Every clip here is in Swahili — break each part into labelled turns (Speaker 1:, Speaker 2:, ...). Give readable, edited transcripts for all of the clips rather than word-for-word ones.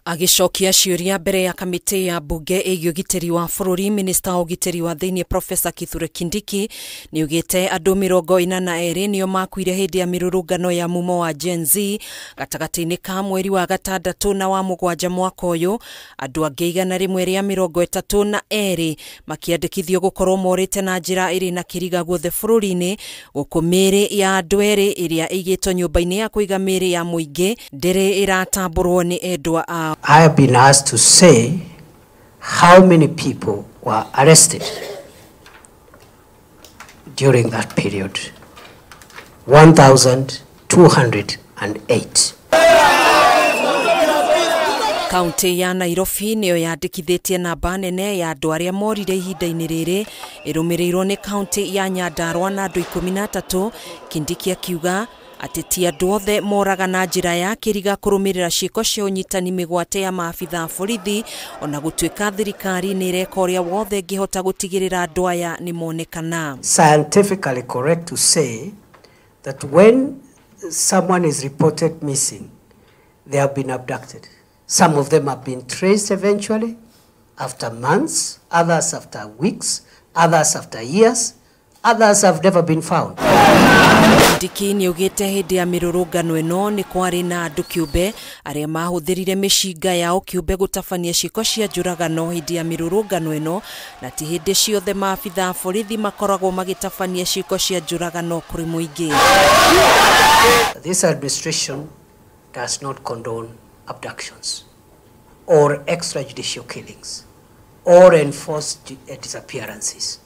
Speaker 1: Agicokia ciuria mbere ya kamiti ya bunge ĩgiĩ ũgitĩri wa bũrũri, Minister wa ũgitĩri wa thĩinĩ Professor KITHURE Kindiki niugĩte andũ 42 nĩo makuire hĩndĩ ya mirurungano ya mumo wa Gen Z gatagatĩ-inĩ ka mweri wa gatandatũ na wa mũgwanja mwaka ũyũ, andũ angĩ 132 makĩandĩkithio gũkorwo morĩte na njĩra ĩrĩ na KIRIGA guothe bũrũri-inĩ, gũkũ mĩĩrĩ ya andũ erĩ ĩrĩa ĩigĩtwo nyũmba-inĩ ya kũiga mĩĩrĩ ya mũingĩ ndĩrĩ ĩratambũrwo nĩ endwa ao.
Speaker 2: I have been asked to say how many people were arrested during that period. 1,208.
Speaker 1: Kaunti ya Nairobi niyo yandĩkithĩtie namba nene ya andũ arĩa morire ihinda-inĩ rĩrĩ, ĩrũmĩrĩirwo nĩ kaunti ya Nyandarua na andũ 13. Kindiki akiuga atĩ ti andũ othe moraga na njĩra ya KIRIGA kũrũmĩrĩra ciĩko cia ũnyitani mĩgwate ya maabitha borithi, ona gũtuĩka thirikari nĩ ĩreka ũrĩa wothe ĩngĩhota gũtigĩrĩra andũ aya nĩ monekana.
Speaker 2: Scientifically correct to say that when someone is reported missing, they have been abducted. Some of them have been traced eventually after months, others after weeks, others after years, others have never been found.
Speaker 1: Kindiki niugĩte hĩndĩ ya mirurungano ĩno nĩ kwarĩ na andũ kĩũmbe arĩa mahuthirire mĩcinga yao kĩũmbe gũtabania ciĩko cia njũragano hĩndĩ ya mirurungano ĩno, na ti hĩndĩ ciothe maabitha borithi makoragwo magĩtabania ciĩko cia njũragano kũrĩ mũingĩ.
Speaker 2: This administration does not condone abductions or extrajudicial killings or enforced disappearances.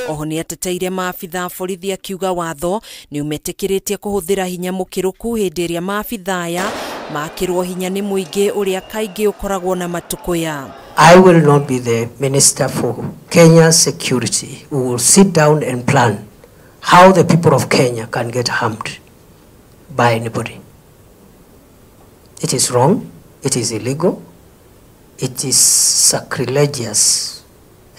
Speaker 1: Oho nĩ ateteire maabitha borithi akiuga watho nĩ umetĩkĩrĩtie kũhũthĩra hinya mũkiruku hĩndĩ ĩrĩa maabitha aya makĩrwo hinya nĩ mũingĩ ũrĩa kaingĩ ũkoragwo na matukũya.
Speaker 2: I will not be the Minister for Kenya's security who will sit down and plan how the people of Kenya can get harmed by anybody. It is wrong, it is illegal, it is sacrilegious,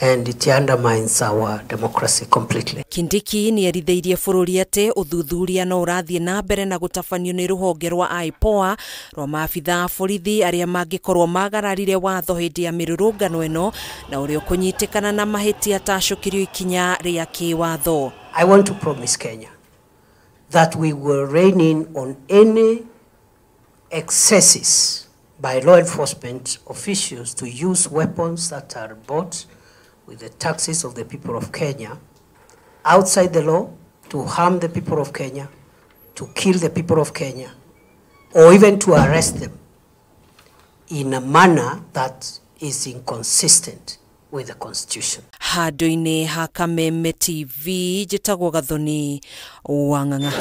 Speaker 2: and it undermines our democracy completely.
Speaker 1: Kindiki ni erithĩirie bũrũri atĩ ũthuthuria no ũrathiĩ na mbere na gũtabanio nĩ rũhonge rwa IPOA rwa maabitha borithi arĩa mangĩkorwo magararire watho hĩndĩ ya mirurungano ĩno na ũrĩa kũnyitĩkana na mahĩtia tacũkĩrio ikinya rĩa kĩwatho.
Speaker 2: I want to promise Kenya that we will rein in on any excesses by law enforcement officials to use weapons that are bought with the taxes of the people of Kenya outside the law to harm the people of Kenya, to kill the people of Kenya, or even to arrest them in a manner that is inconsistent with the Constitution.
Speaker 1: Handũ-inĩ ha Kameme TV, njĩtagwo Gathoni Wang'ang'a.